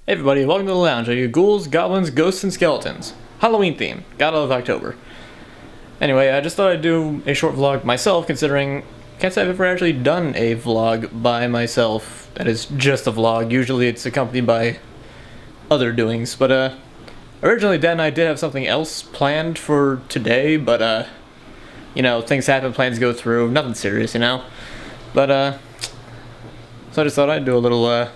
Hey everybody, welcome to the lounge. Are you ghouls, goblins, ghosts, and skeletons? Halloween theme. Gotta love October. Anyway, I just thought I'd do a short vlog myself, considering I can't say I've ever actually done a vlog by myself that is just a vlog. Usually it's accompanied by other doings, but originally Dad and I did have something else planned for today, but you know, things happen, plans go through, nothing serious, you know? But so I just thought I'd do a little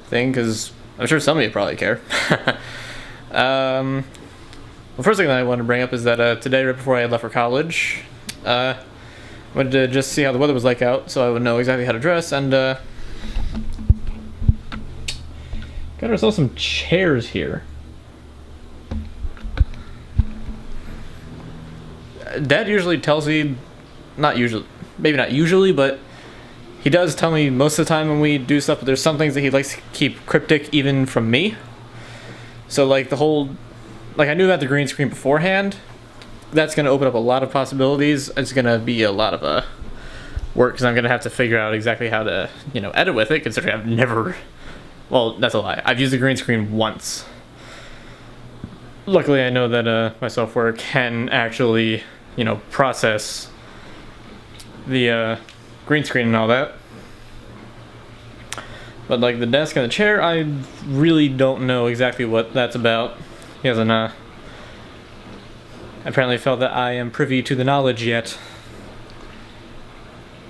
thing, because I'm sure some of you probably care. The first thing that I wanted to bring up is that today, right before I had left for college, I wanted to just see how the weather was like out, so I would know exactly how to dress, and got ourselves some chairs here. Dad usually tells me, maybe not usually, but he does tell me most of the time when we do stuff, but there's some things that he likes to keep cryptic even from me. So like the whole, like I knew about the green screen beforehand. That's going to open up a lot of possibilities. It's going to be a lot of work because I'm going to have to figure out exactly how to, you know, edit with it, considering I've never, well, that's a lie. I've used the green screen once. Luckily I know that my software can actually, you know, process the green screen and all that. But like the desk and the chair, I really don't know exactly what that's about. He hasn't apparently felt that I am privy to the knowledge yet.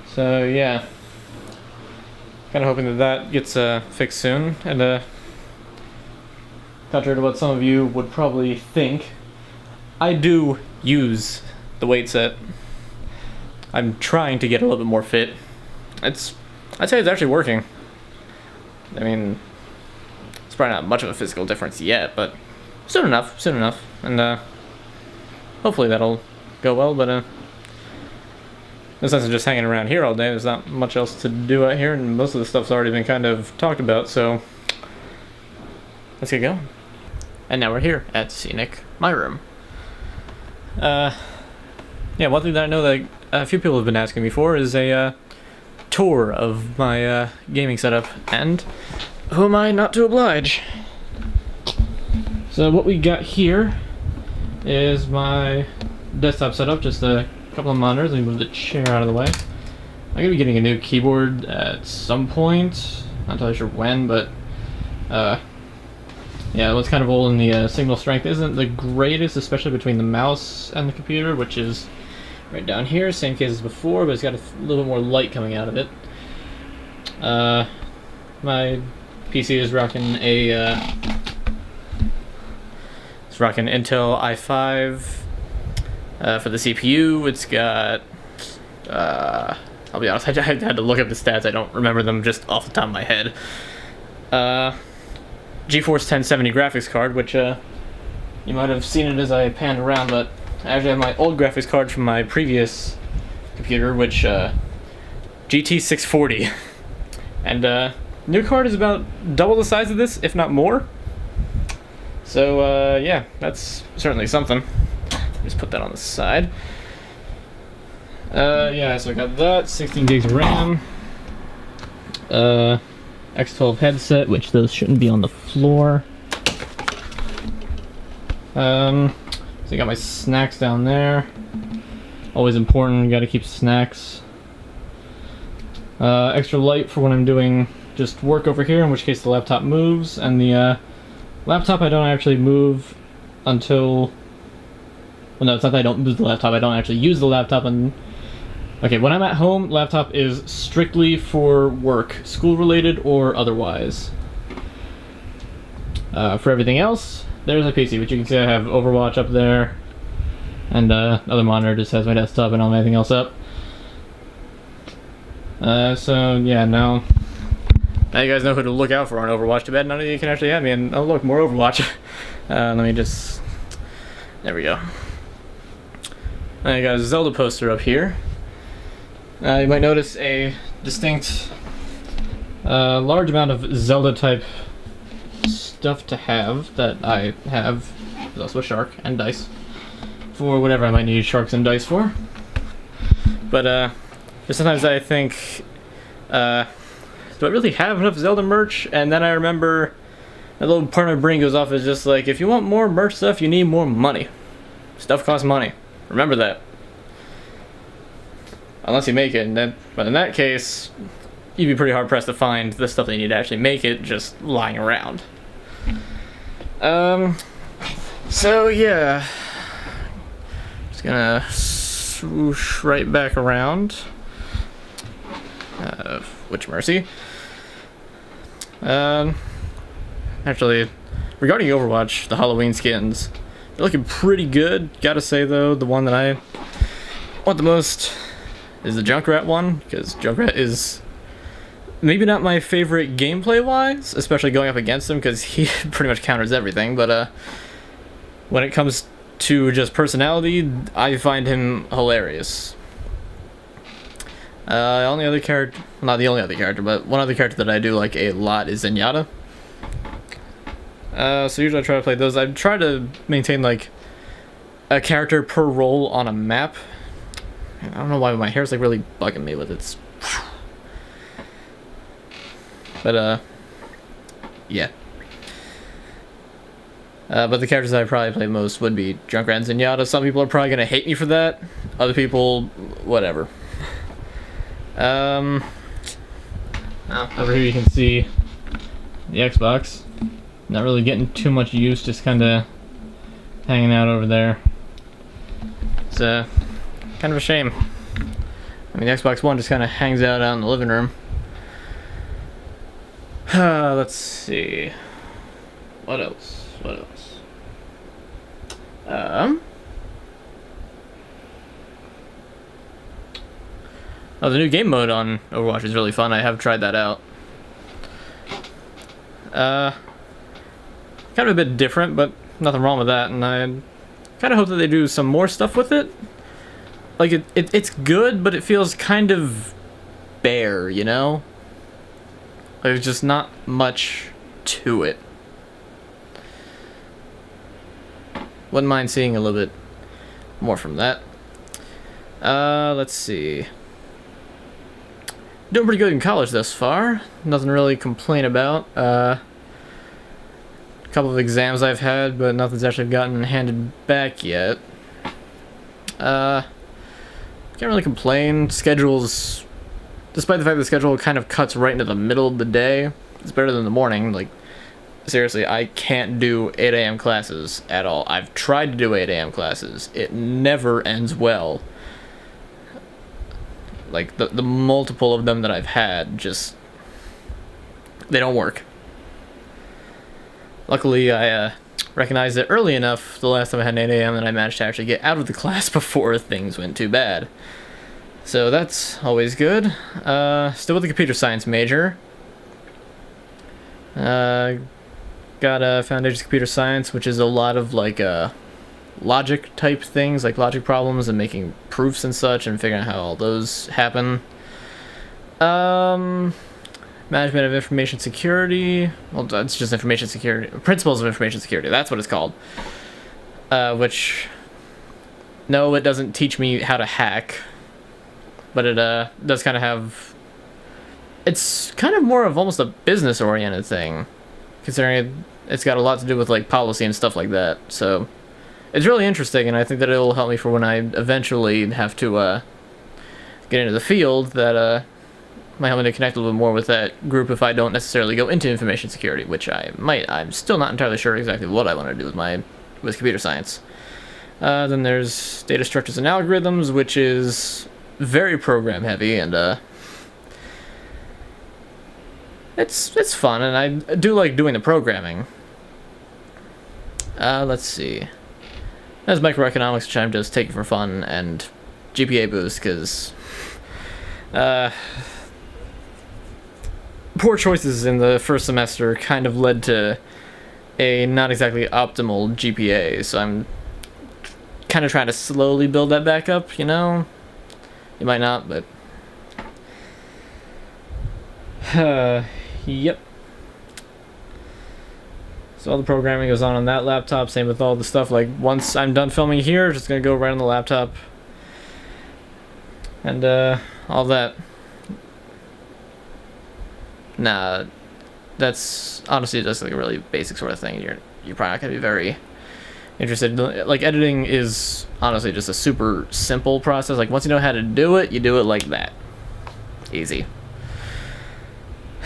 So yeah, kind of hoping that that gets fixed soon. And contrary to what some of you would probably think, I do use the weight set. I'm trying to get a little bit more fit. I'd say it's actually working. I mean, it's probably not much of a physical difference yet, but soon enough. And hopefully that'll go well, but no sense in just hanging around here all day. There's not much else to do out here, and most of the stuff's already been kind of talked about, so let's get going. And now we're here at Scenic, my room. Yeah, one thing that I know that a few people have been asking me for is a tour of my gaming setup, and who am I not to oblige? So what we got here is my desktop setup, just a couple of monitors. Let me move the chair out of the way. I'm gonna be getting a new keyboard at some point, not entirely sure when, but yeah, it was kind of old and the signal strength isn't the greatest, especially between the mouse and the computer, which is right down here, same case as before, but it's got a little bit more light coming out of it. My PC is rocking it's rocking Intel i5 for the CPU. It's got I'll be honest, I had to look up the stats. I don't remember them just off the top of my head. GeForce 1070 graphics card, which you might have seen it as I panned around, but I actually have my old graphics card from my previous computer, which GT640, and new card is about double the size of this, if not more. So yeah, that's certainly something. Just put that on the side. Yeah, so I got that 16 gigs of RAM, X12 headset, which those shouldn't be on the floor. So I got my snacks down there. Always important, gotta keep snacks. Extra light for when I'm doing just work over here, in which case the laptop moves, and the laptop I don't actually move until... Well, no, it's not that I don't move the laptop, I don't actually use the laptop. And okay, when I'm at home, laptop is strictly for work, school-related or otherwise. For everything else, there's a PC, which you can see I have Overwatch up there, and other monitor just has my desktop and all everything else up. So yeah, now you guys know who to look out for on Overwatch. Too bad none of you can actually have me, and oh look, more Overwatch. Let me just, there we go. I got a Zelda poster up here. You might notice a distinct, large amount of Zelda type stuff to have that I have. There's also a shark and dice for whatever I might need sharks and dice for. But sometimes I think, do I really have enough Zelda merch? And then I remember That little part of my brain goes off is just like, if you want more merch stuff, you need more money. Stuff costs money. Remember that. Unless you make it, but in that case, you'd be pretty hard pressed to find the stuff that you need to actually make it just lying around. So yeah. Just gonna swoosh right back around. Which mercy. Actually, regarding Overwatch, the Halloween skins, they're looking pretty good. Gotta say though, the one that I want the most is the Junkrat one, because Junkrat is maybe not my favorite gameplay-wise, especially going up against him, because he pretty much counters everything, but when it comes to just personality, I find him hilarious. Only other character, not the only other character, but one other character that I do like a lot is Zenyatta. So usually I try to play those. I try to maintain like a character per role on a map. I don't know why my hair's like really bugging me with it. But yeah. But the characters that I probably play most would be Junkrat and Zenyatta. Some people are probably gonna hate me for that. Other people, whatever. Over here you can see the Xbox. Not really getting too much use, just kind of hanging out over there. It's kind of a shame. I mean, the Xbox One just kind of hangs out in the living room. Let's see. What else? What else? Oh, the new game mode on Overwatch is really fun. I have tried that out. Kind of a bit different, but nothing wrong with that, and I kind of hope that they do some more stuff with it. Like, it's good, but it feels kind of bare, you know? There's just not much to it. Wouldn't mind seeing a little bit more from that. Let's see. Doing pretty good in college thus far. Nothing really to complain about. Couple of exams I've had, but nothing's actually gotten handed back yet. Can't really complain. Schedules, despite the fact the schedule kind of cuts right into the middle of the day, it's better than the morning. Like, seriously, I can't do 8 a.m. classes at all. I've tried to do 8 a.m. classes. It never ends well. Like, the multiple of them that I've had, just, they don't work. Luckily, I recognized it early enough the last time I had an 8 a.m. that I managed to actually get out of the class before things went too bad. So that's always good. Still with the computer science major. Got a foundation computer science, which is a lot of like logic type things, like logic problems and making proofs and such, and figuring out how all those happen. Management of information security. Well, that's just information security. Principles of information security. That's what it's called. Which, no, it doesn't teach me how to hack, but it does kind of have. It's kind of more of almost a business-oriented thing, considering it's got a lot to do with like policy and stuff like that. So, it's really interesting, and I think that it'll help me for when I eventually have to get into the field. That might help me to connect a little bit more with that group if I don't necessarily go into information security, which I might. I'm still not entirely sure exactly what I want to do with computer science. Then there's data structures and algorithms, which is very program heavy, and it's fun, and I do like doing the programming. Let's see. There's microeconomics, which I'm just taking for fun, and GPA boost, because poor choices in the first semester kind of led to a not exactly optimal GPA, so I'm kind of trying to slowly build that back up, you know? You might not, but yep. So all the programming goes on that laptop, same with all the stuff. Like, once I'm done filming here, just gonna go right on the laptop. And all that. Nah, that's honestly just like a really basic sort of thing. You're probably not gonna be very interested. Like editing is honestly just a super simple process. Like once you know how to do it, you do it like that. Easy.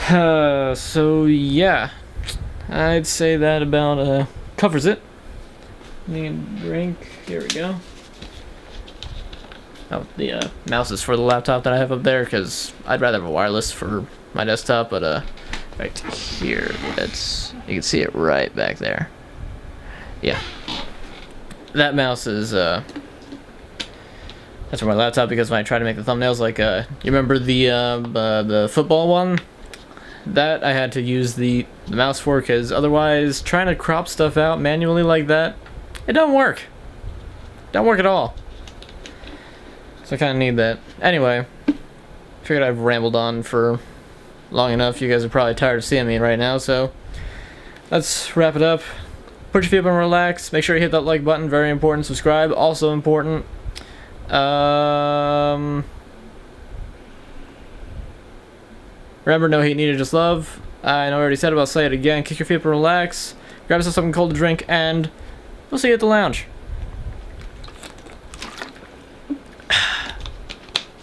So yeah, I'd say that about covers it. Need a drink. Here we go. Oh, the mouse is for the laptop that I have up there because I'd rather have a wireless for my desktop, but right here, you can see it right back there. Yeah, that mouse is that's for my laptop because when I try to make the thumbnails, like you remember the football one, that I had to use the mouse for because otherwise trying to crop stuff out manually like that, it don't work. Don't work at all. So I kind of need that. Anyway, figured I've rambled on for long enough. You guys are probably tired of seeing me right now, so let's wrap it up. Put your feet up and relax. Make sure you hit that like button. Very important. Subscribe. Also important. Remember, no hate needed, just love. I know I already said it, but I'll say it again. Kick your feet up and relax. Grab yourself something cold to drink, and we'll see you at the lounge.